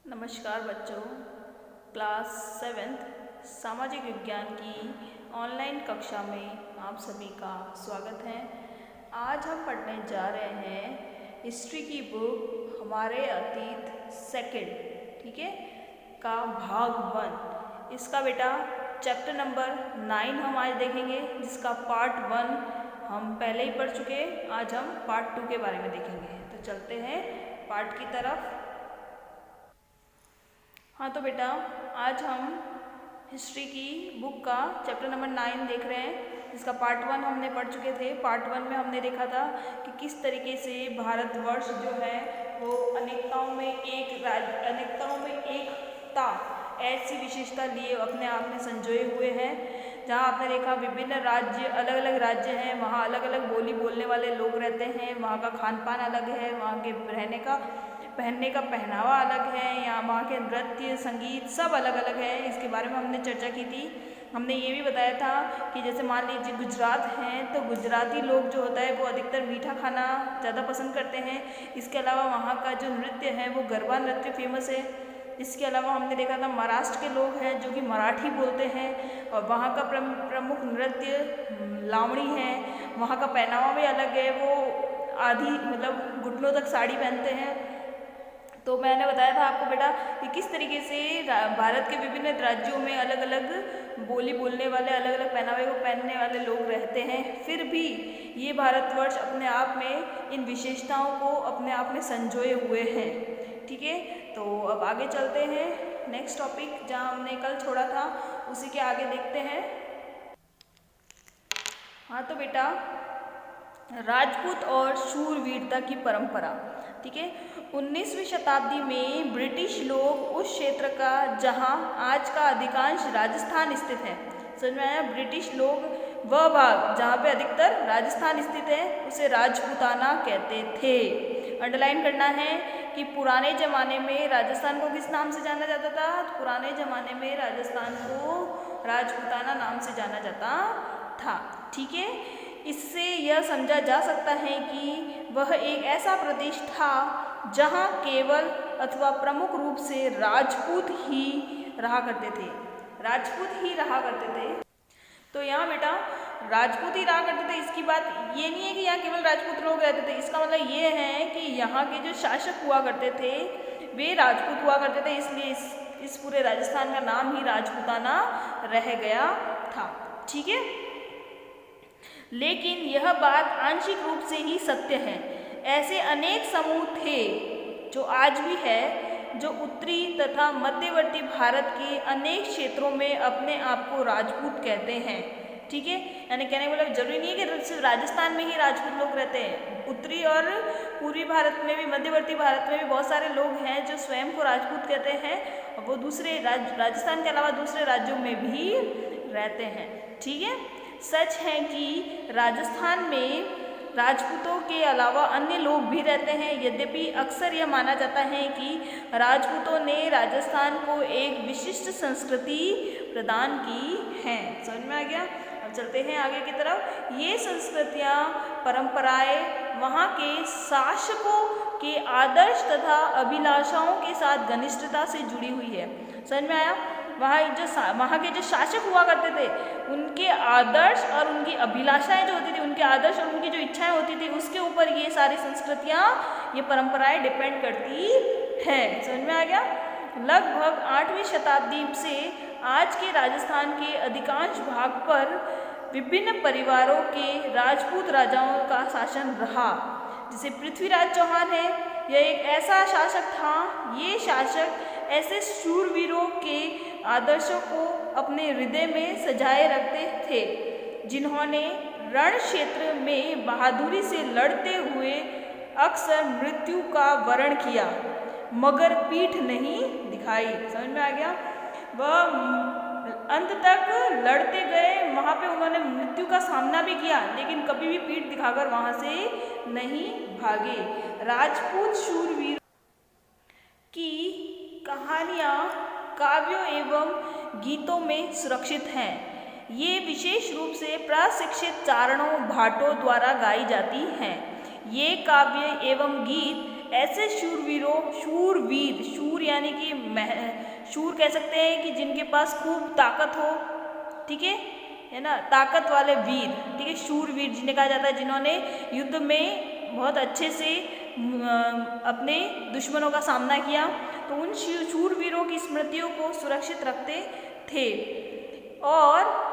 नमस्कार बच्चों, class 7th सामाजिक विज्ञान की ऑनलाइन कक्षा में आप सभी का स्वागत है। आज हम पढ़ने जा रहे हैं हिस्ट्री की बुक हमारे अतीत सेकंड, ठीक है, का भाग 1। इसका बेटा चैप्टर नंबर 9 हम आज देखेंगे, जिसका पार्ट 1 हम पहले ही पढ़ चुके हैं। आज हम पार्ट 2 के बारे में देखेंगे। तो चलते हैं पार्ट की तरफ। हाँ तो बेटा, आज हम हिस्ट्री की बुक का चैप्टर नंबर 9 देख रहे हैं, जिसका पार्ट 1 हमने पढ़ चुके थे। पार्ट 1 में हमने देखा था कि किस तरीके से भारतवर्ष जो है वो अनेकताओं में एकता ऐसी विशेषता लिए अपने आप में संजोए हुए हैं। जहाँ आपने देखा विभिन्न राज्य, अलग अलग राज्य हैं, वहाँ अलग अलग बोली बोलने वाले लोग रहते हैं, वहाँ का खान पान अलग है, वहाँ के पहनने का पहनावा अलग है, या वहाँ के नृत्य संगीत सब अलग अलग है। इसके बारे में हमने चर्चा की थी। हमने ये भी बताया था कि जैसे मान लीजिए गुजरात हैं, तो गुजराती लोग जो होता है वो अधिकतर मीठा खाना ज़्यादा पसंद करते हैं। इसके अलावा वहाँ का जो नृत्य है वो गरबा नृत्य फेमस है। इसके अलावा हमने देखा था महाराष्ट्र के लोग हैं जो कि मराठी बोलते हैं, और वहाँ का प्रमुख नृत्य लावणी है। वहाँ का पहनावा भी अलग है, वो आधी मतलब घुटनों तक साड़ी पहनते हैं। तो मैंने बताया था आपको बेटा कि किस तरीके से भारत के विभिन्न राज्यों में अलग अलग बोली बोलने वाले, अलग अलग पहनावे को पहनने वाले लोग रहते हैं, फिर भी ये भारतवर्ष अपने आप में इन विशेषताओं को अपने आप में संजोए हुए हैं। ठीक है, तो अब आगे चलते हैं। नेक्स्ट टॉपिक जहाँ हमने कल छोड़ा था उसी के आगे देखते हैं। हाँ तो बेटा, राजपूत और शूरवीरता की परंपरा। ठीक है, 19वीं शताब्दी में ब्रिटिश लोग उस क्षेत्र का जहां आज का अधिकांश राजस्थान स्थित है, समझ में आया? ब्रिटिश लोग वह भाग जहां पे अधिकतर राजस्थान स्थित है उसे राजपूताना कहते थे। अंडरलाइन करना है कि पुराने ज़माने में राजस्थान को किस नाम से जाना जाता था? तो पुराने ज़माने में राजस्थान को राजपूताना नाम से जाना जाता था। ठीक है, इससे यह समझा जा सकता है कि वह एक ऐसा प्रदेश था जहां केवल अथवा प्रमुख रूप से राजपूत ही रहा करते थे। राजपूत ही रहा करते थे। तो यहाँ बेटा राजपूत ही रहा करते थे, इसकी बात ये नहीं है कि यहाँ केवल राजपूत लोग रहते थे। इसका मतलब ये है कि यहाँ के जो शासक हुआ करते थे वे राजपूत हुआ करते थे, इसलिए इस पूरे राजस्थान का नाम ही राजपूताना रह गया था। ठीक है, लेकिन यह बात आंशिक रूप से ही सत्य है। ऐसे अनेक समूह थे जो आज भी है, जो उत्तरी तथा मध्यवर्ती भारत के अनेक क्षेत्रों में अपने आप को राजपूत कहते हैं। ठीक है, यानी कहने का मतलब जरूरी नहीं है कि सिर्फ राजस्थान में ही राजपूत लोग रहते हैं। उत्तरी और पूर्वी भारत में भी, मध्यवर्ती भारत में भी बहुत सारे लोग हैं जो स्वयं को राजपूत कहते हैं, और वो दूसरे राजस्थान के अलावा दूसरे राज्यों में भी रहते हैं। ठीक है, सच है कि राजस्थान में राजपूतों के अलावा अन्य लोग भी रहते हैं। यद्यपि अक्सर यह माना जाता है कि राजपूतों ने राजस्थान को एक विशिष्ट संस्कृति प्रदान की है। समझ में आ गया? अब चलते हैं आगे की तरफ। ये संस्कृतियाँ, परंपराएं वहाँ के शासकों के आदर्श तथा अभिलाषाओं के साथ घनिष्ठता से जुड़ी हुई है। समझ में आया? वहाँ के जो शासक हुआ करते थे उनके आदर्श और उनकी अभिलाषाएं जो होती थी, उनके आदर्श और उनकी जो इच्छाएं होती थी, उसके ऊपर ये सारी संस्कृतियाँ, ये परंपराएं डिपेंड करती हैं। समझ में आ गया? लगभग 8वीं शताब्दी से आज के राजस्थान के अधिकांश भाग पर विभिन्न परिवारों के राजपूत राजाओं का शासन रहा। जैसे पृथ्वीराज चौहान है, यह एक ऐसा शासक था। ये शासक ऐसे शूरवीरों के आदर्शों को अपने हृदय में सजाए रखते थे, जिन्होंने रण क्षेत्र में बहादुरी से लड़ते हुए अक्सर मृत्यु का वरण किया मगर पीठ नहीं दिखाई। समझ में आ गया? वह अंत तक लड़ते गए, वहाँ पे उन्होंने मृत्यु का सामना भी किया, लेकिन कभी भी पीठ दिखाकर वहाँ से नहीं भागे। राजपूत शूरवीर की कहानियाँ काव्यों एवं गीतों में सुरक्षित हैं। ये विशेष रूप से प्रशिक्षित चारणों, भाटों द्वारा गाई जाती हैं। ये काव्य एवं गीत ऐसे शूरवीर, शूर यानी कि शूर कह सकते हैं कि जिनके पास खूब ताकत हो, ठीक है ना, ताकत वाले वीर, ठीक है, शूरवीर जिन्हें कहा जाता है, जिन्होंने युद्ध में बहुत अच्छे से अपने दुश्मनों का सामना किया, तो उन शूरवीरों की स्मृतियों को सुरक्षित रखते थे और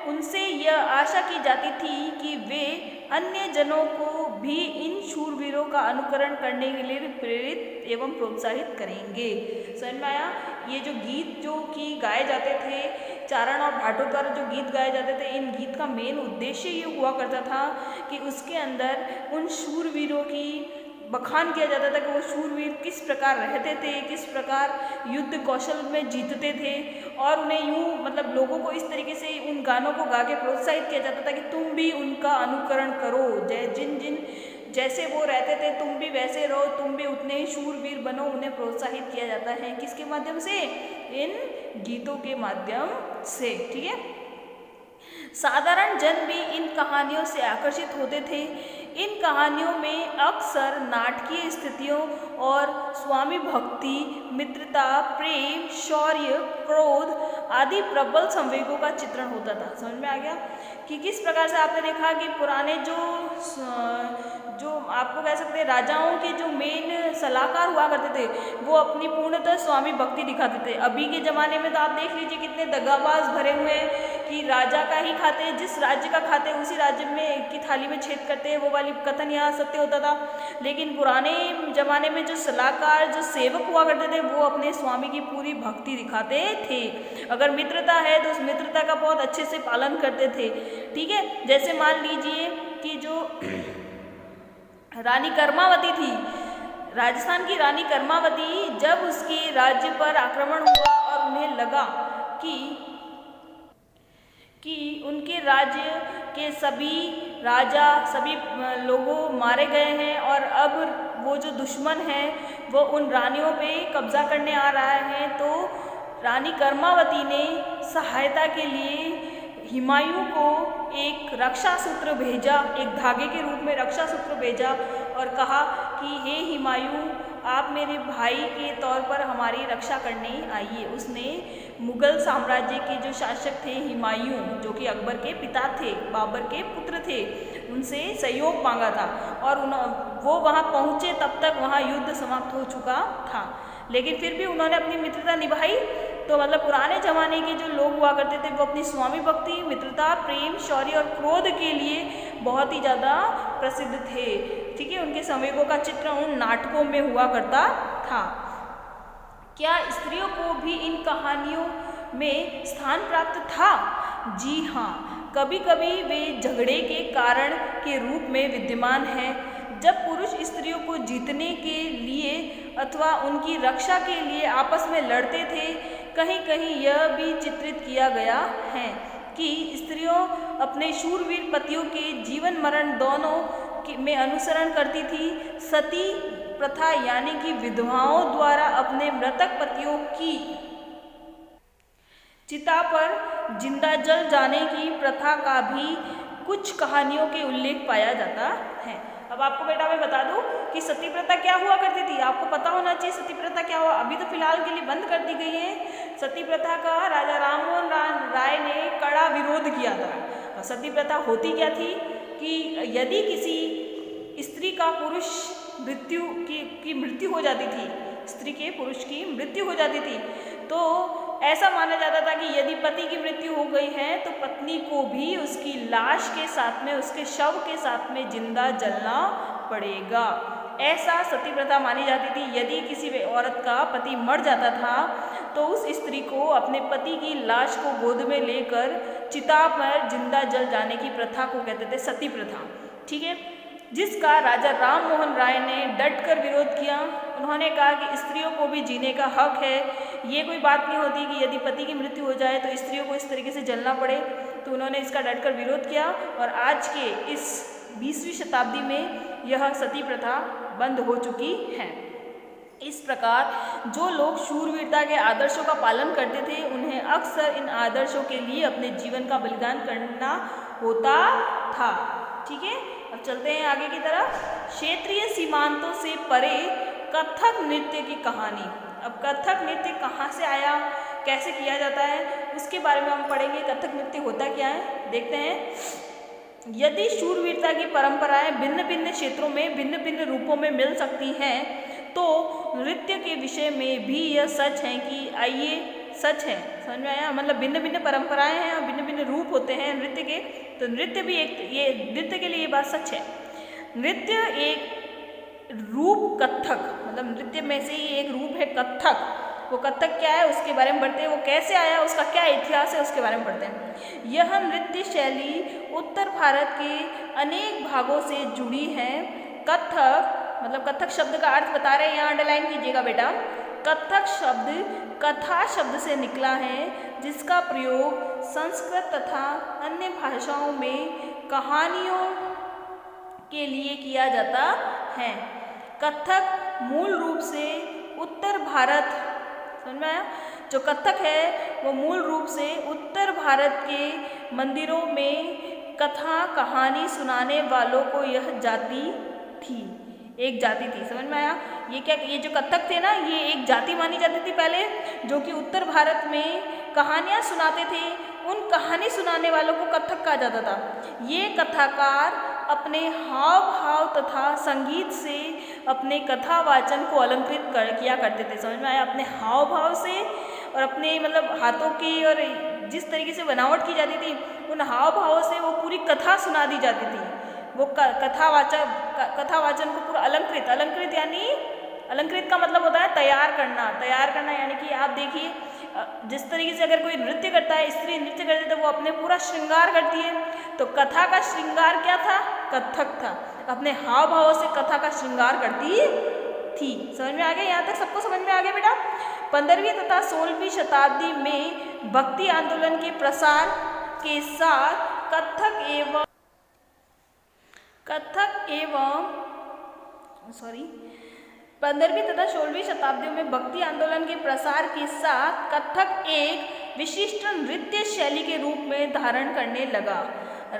उनसे यह आशा की जाती थी कि वे अन्य जनों को भी इन शूरवीरों का अनुकरण करने के लिए प्रेरित एवं प्रोत्साहित करेंगे। समझ में आया? ये जो गीत जो कि गाए जाते थे, चारण और भाटों द्वारा जो गीत गाए जाते थे, इन गीत का मेन उद्देश्य ये हुआ करता था कि उसके अंदर उन शूरवीरों की बखान किया जाता था कि वो शूरवीर किस प्रकार रहते थे, किस प्रकार युद्ध कौशल में जीतते थे, और उन्हें यूँ मतलब लोगों को इस तरीके से उन गानों को गा के प्रोत्साहित किया जाता था कि तुम भी उनका अनुकरण करो, जैसे वो रहते थे तुम भी वैसे रहो, तुम भी उतने ही शूरवीर बनो। उन्हें प्रोत्साहित किया जाता है किसके माध्यम से? इन गीतों के माध्यम से, ठीक है। साधारण जन भी इन कहानियों से आकर्षित होते थे। इन कहानियों में अक्सर नाटकीय स्थितियों और स्वामी भक्ति, मित्रता, प्रेम, शौर्य, क्रोध आदि प्रबल संवेगों का चित्रण होता था। समझ में आ गया कि किस प्रकार से आपने देखा कि पुराने जो आपको कह सकते हैं राजाओं के जो मेन सलाहकार हुआ करते थे, वो अपनी पूर्णतः स्वामी भक्ति दिखाते थे। अभी के ज़माने में तो आप देख लीजिए कितने दगाबाज भरे हुए हैं कि राजा का ही खाते, जिस राज्य का खाते उसी राज्य में की थाली में छेद करते हैं, वो वाली कथन यहाँ सत्य होता था। लेकिन पुराने ज़माने में जो सलाहकार, जो सेवक हुआ करते थे, वो अपने स्वामी की पूरी भक्ति दिखाते थे। अगर मित्रता है तो उस मित्रता का बहुत अच्छे से पालन करते थे, ठीक है। जैसे मान लीजिए कि जो रानी कर्मावती थी, राजस्थान की रानी कर्मावती, जब उसके राज्य पर आक्रमण हुआ और उन्हें लगा कि उनके राज्य के सभी राजा, सभी लोगों मारे गए हैं और अब वो जो दुश्मन है वो उन रानियों पे कब्जा करने आ रहा है, तो रानी कर्मावती ने सहायता के लिए हुमायूं को एक रक्षा सूत्र भेजा, एक धागे के रूप में रक्षा सूत्र भेजा और कहा कि हे हुमायूं, आप मेरे भाई के तौर पर हमारी रक्षा करने आइए। उसने मुगल साम्राज्य के जो शासक थे हुमायूं, जो कि अकबर के पिता थे, बाबर के पुत्र थे, उनसे सहयोग मांगा था और वो वहाँ पहुँचे तब तक वहाँ युद्ध समाप्त हो चुका था। लेकिन फिर भी उन्होंने अपनी मित्रता निभाई। तो मतलब पुराने ज़माने के जो लोग हुआ करते थे वो अपनी स्वामी भक्ति, मित्रता, प्रेम, शौर्य और क्रोध के लिए बहुत ही ज़्यादा प्रसिद्ध थे, ठीक है। उनके संवेगों का चित्रण उन नाटकों में हुआ करता था। क्या स्त्रियों को भी इन कहानियों में स्थान प्राप्त था? जी हाँ, कभी कभी वे झगड़े के कारण के रूप में विद्यमान हैं। जब पुरुष स्त्रियों को जीतने के लिए अथवा उनकी रक्षा के लिए आपस में लड़ते थे, कहीं कहीं यह भी चित्रित किया गया है कि स्त्रियों अपने शूरवीर पतियों के जीवन मरण दोनों में अनुसरण करती थी। सती प्रथा यानी कि विधवाओं द्वारा अपने मृतक पतियों की चिता पर जिंदा जल जाने की प्रथा का भी कुछ कहानियों के उल्लेख पाया जाता है। अब आपको बेटा मैं बता दूं कि सती प्रथा क्या हुआ करती थी, आपको पता होना चाहिए सती प्रथा क्या हुआ। अभी तो फिलहाल के लिए बंद कर दी गई है। सती प्रथा का राजा राममोहन राय ने कड़ा विरोध किया था। सती प्रथा होती क्या थी कि यदि किसी स्त्री का पुरुष की मृत्यु हो जाती थी, स्त्री के पुरुष की मृत्यु हो जाती थी, तो ऐसा माना जाता था कि यदि पति की मृत्यु हो गई है तो पत्नी को भी उसकी लाश के साथ में, उसके शव के साथ में जिंदा जलना पड़ेगा। ऐसा सती प्रथा मानी जाती थी। यदि किसी औरत का पति मर जाता था तो उस स्त्री को अपने पति की लाश को गोद में लेकर चिता पर जिंदा जल जाने की प्रथा को कहते थे सती प्रथा, ठीक है, जिसका राजा राममोहन राय ने डटकर विरोध किया। उन्होंने कहा कि स्त्रियों को भी जीने का हक है, ये कोई बात नहीं होती कि यदि पति की मृत्यु हो जाए तो स्त्रियों को इस तरीके से जलना पड़े। तो उन्होंने इसका डटकर विरोध किया और आज के इस 20वीं शताब्दी में यह सती प्रथा बंद हो चुकी है। इस प्रकार जो लोग शूरवीरता के आदर्शों का पालन करते थे उन्हें अक्सर इन आदर्शों के लिए अपने जीवन का बलिदान करना होता था, ठीक है। अब चलते हैं आगे की तरफ। क्षेत्रीय सीमांतों से परे कथक नृत्य की कहानी। अब कथक नृत्य कहाँ से आया, कैसे किया जाता है, उसके बारे में हम पढ़ेंगे। कथक नृत्य होता क्या है, देखते हैं। यदि शूरवीरता की परंपराएं भिन्न भिन्न क्षेत्रों में भिन्न भिन्न रूपों में मिल सकती हैं, तो नृत्य के विषय में भी यह सच है कि आइए सच है, समझ में आया। मतलब भिन्न भिन्न परंपराएं हैं और भिन्न भिन्न रूप होते हैं नृत्य के, तो नृत्य भी एक, ये नृत्य के लिए ये बात सच है। नृत्य एक रूप कथक, मतलब नृत्य में से ही एक रूप है कथक। वो कथक क्या है उसके बारे में पढ़ते हैं, वो कैसे आया, उसका क्या इतिहास है उसके बारे में पढ़ते हैं। यह नृत्य शैली उत्तर भारत के अनेक भागों से जुड़ी है। कथक मतलब कथक शब्द का अर्थ बता रहे हैं, यहाँ अंडरलाइन कीजिएगा बेटा। कथक शब्द कथा शब्द से निकला है, जिसका प्रयोग संस्कृत तथा अन्य भाषाओं में कहानियों के लिए किया जाता है। कथक मूल रूप से उत्तर भारत, समझ में आया, जो कथक है वो मूल रूप से उत्तर भारत के मंदिरों में कथा कहानी सुनाने वालों को यह जाति थी, एक जाति थी, समझ में आया। ये क्या, ये जो कथक थे ना, ये एक जाति मानी जाती थी पहले, जो कि उत्तर भारत में कहानियाँ सुनाते थे। उन कहानी सुनाने वालों को कथक कहा जाता था। ये कथाकार अपने हाव भाव तथा संगीत से अपने कथावाचन को अलंकृत किया करते थे, समझ में आया। अपने हाव भाव से और अपने मतलब हाथों की और जिस तरीके से बनावट की जाती थी, उन हाव भाव से वो पूरी कथा सुना दी जाती थी। वो कथावाचन को पूरा अलंकृत यानी अलंकृत का मतलब होता है तैयार करना यानी कि आप देखिए जिस तरीके से अगर कोई नृत्य करता है, स्त्री नृत्य करती है, तो वो अपने पूरा श्रृंगार करती है। तो कथा का श्रृंगार क्या था, कथक था। अपने हाव भाव से कथा का श्रृंगार करती थी। समझ में आ गया, यहाँ तक सबको समझ में आ गया बेटा। 15वीं तथा 16वीं शताब्दी में भक्ति आंदोलन के प्रसार के साथ कथक एवं 15वीं तथा 16वीं शताब्दियों में भक्ति आंदोलन के प्रसार के साथ कथक एक विशिष्ट नृत्य शैली के रूप में धारण करने लगा।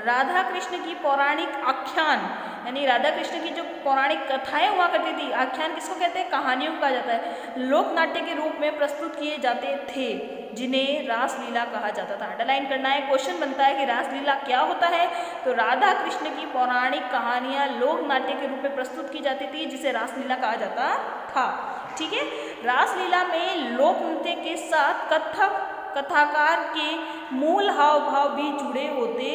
राधा कृष्ण की पौराणिक आख्यान, यानी राधा कृष्ण की जो पौराणिक कथाएं हुआ करती थी, आख्यान किसको कहते हैं, कहानियों को कहा जाता है, लोक नाट्य के रूप में प्रस्तुत किए जाते थे, जिन्हें रासलीला कहा जाता था। अंडरलाइन करना है, क्वेश्चन बनता है कि रासलीला क्या होता है। तो राधा कृष्ण की पौराणिक कहानियां लोक नाट्य के रूप में प्रस्तुत की जाती थी, जिसे रासलीला कहा जाता था। ठीक है, रासलीला में लोक नृत्य के साथ कथाकार के मूल हाव भाव भी जुड़े होते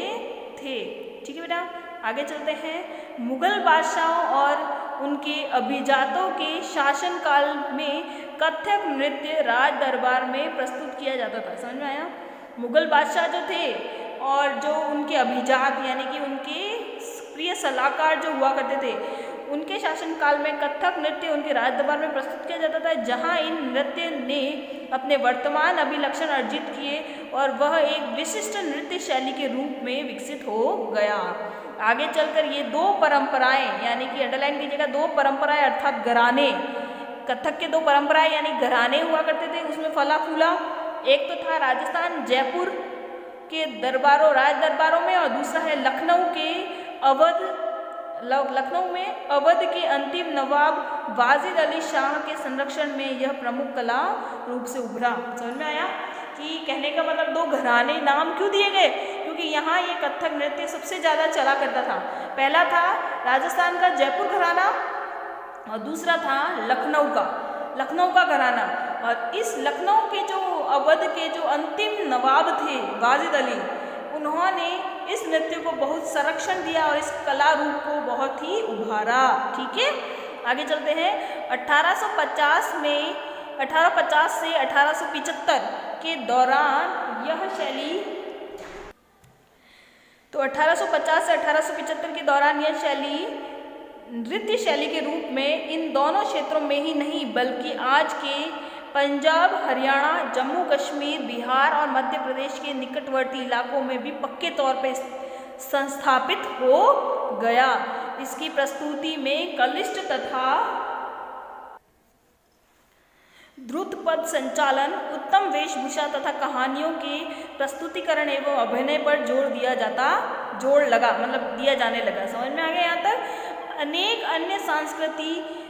थे। ठीक है बेटा, आगे चलते हैं। मुगल बादशाहों और उनके अभिजातों के शासनकाल में कथक नृत्य राज दरबार में प्रस्तुत किया जाता था। समझ में आया। मुगल बादशाह जो थे और जो उनके अभिजात यानी कि उनके प्रिय सलाहकार जो हुआ करते थे, उनके शासनकाल में कथक नृत्य उनके राज दरबार में प्रस्तुत किया जाता था, जहां इन नृत्य ने अपने वर्तमान अभिलक्षण अर्जित किए और वह एक विशिष्ट नृत्य शैली के रूप में विकसित हो गया। आगे चलकर ये दो परंपराएं, यानी कि अंडरलाइन कीजिएगा, दो परंपराएं अर्थात घराने, कथक के दो परंपराएं यानी घराने हुआ करते थे, उसमें फला फूला। एक तो था राजस्थान जयपुर के दरबारों, राज दरबारों में, और दूसरा है लखनऊ में अवध के अंतिम नवाब वाजिद अली शाह के संरक्षण में यह प्रमुख कला रूप से उभरा। समझ में आया कि कहने का मतलब दो घराने नाम क्यों दिए गए, क्योंकि यहाँ ये कथक नृत्य सबसे ज़्यादा चला करता था। पहला था राजस्थान का जयपुर घराना और दूसरा था लखनऊ का घराना। और इस लखनऊ के जो अवध के जो अंतिम नवाब थे वाजिद अली, उन्होंने इस नृत्य को बहुत संरक्षण दिया और इस कला रूप को बहुत ही उभारा। ठीक है, आगे चलते हैं। 1850 से 1875 के दौरान यह शैली, तो 1850 से 1875 के दौरान यह शैली नृत्य शैली के रूप में इन दोनों क्षेत्रों में ही नहीं बल्कि आज के पंजाब, हरियाणा, जम्मू कश्मीर, बिहार और मध्य प्रदेश के निकटवर्ती इलाकों में भी पक्के तौर पर संस्थापित हो गया। इसकी प्रस्तुति में कलिष्ट तथा द्रुत पद संचालन, उत्तम वेशभूषा तथा कहानियों के प्रस्तुतिकरण एवं अभिनय पर जोर दिया जाने लगा। समझ में आ गया यहाँ तक। अनेक अन्य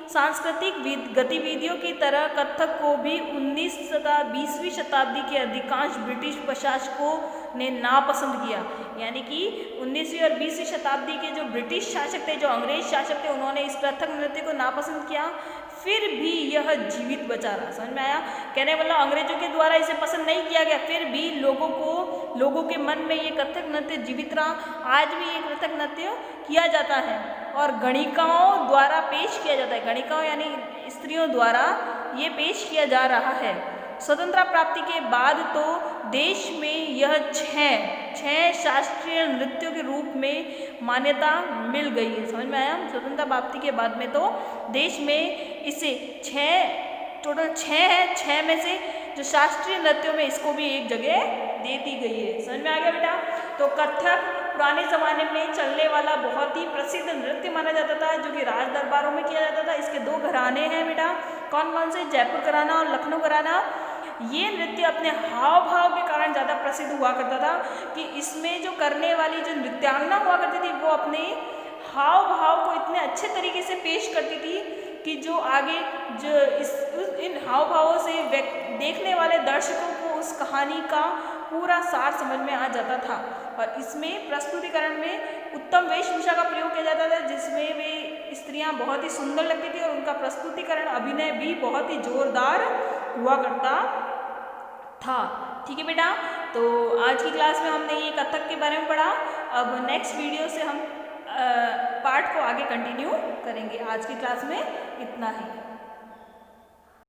सांस्कृतिक गतिविधियों की तरह कथक को भी 19 तथा 20वीं शताब्दी के अधिकांश ब्रिटिश प्रशासकों ने नापसंद किया। यानी कि 19वीं और 20वीं शताब्दी के जो ब्रिटिश शासक थे, जो अंग्रेज शासक थे, उन्होंने इस कथक नृत्य को नापसंद किया, फिर भी यह जीवित बचा रहा। समझ में आया? कहने वाला अंग्रेजों के द्वारा इसे पसंद नहीं किया गया, फिर भी लोगों के मन में ये कथक नृत्य जीवित रहा। आज भी ये कथक नृत्य किया जाता है और गणिकाओं द्वारा पेश किया जाता है। गणिकाओं यानी स्त्रियों द्वारा ये पेश किया जा रहा है। स्वतंत्रता प्राप्ति के बाद तो देश में यह छह शास्त्रीय नृत्यों के रूप में मान्यता मिल गई है। समझ में आया? स्वतंत्रता प्राप्ति के बाद में तो देश में इसे टोटल 6 है, 6 में से जो शास्त्रीय नृत्यों में इसको भी एक जगह दे दी गई है। समझ में आ गया बेटा? तो कथक पुराने ज़माने में चलने वाला बहुत ही प्रसिद्ध नृत्य माना जाता था, जो कि राज दरबारों में किया जाता था। इसके 2 घराने हैं बेटा, कौन कौन से? जयपुर घराना और लखनऊ घराना। ये नृत्य अपने हाव भाव के कारण ज़्यादा प्रसिद्ध हुआ करता था कि इसमें जो करने वाली जो नृत्यांगना हुआ करती थी, वो अपने हाव भाव को इतने अच्छे तरीके से पेश करती थी कि जो आगे इन हाव भावों से देखने वाले दर्शकों को उस कहानी का पूरा सार समझ में आ जाता था। और इसमें प्रस्तुतिकरण में उत्तम वेशभूषा का प्रयोग किया जाता था, जिसमें वे स्त्रियां बहुत ही सुंदर लगती थी और उनका प्रस्तुतिकरण अभिनय भी बहुत ही जोरदार हुआ करता था। ठीक है बेटा, तो आज की क्लास में हमने ये कथक के बारे में पढ़ा। अब नेक्स्ट वीडियो से हम पार्ट को आगे कंटिन्यू करेंगे। आज की क्लास में इतना ही।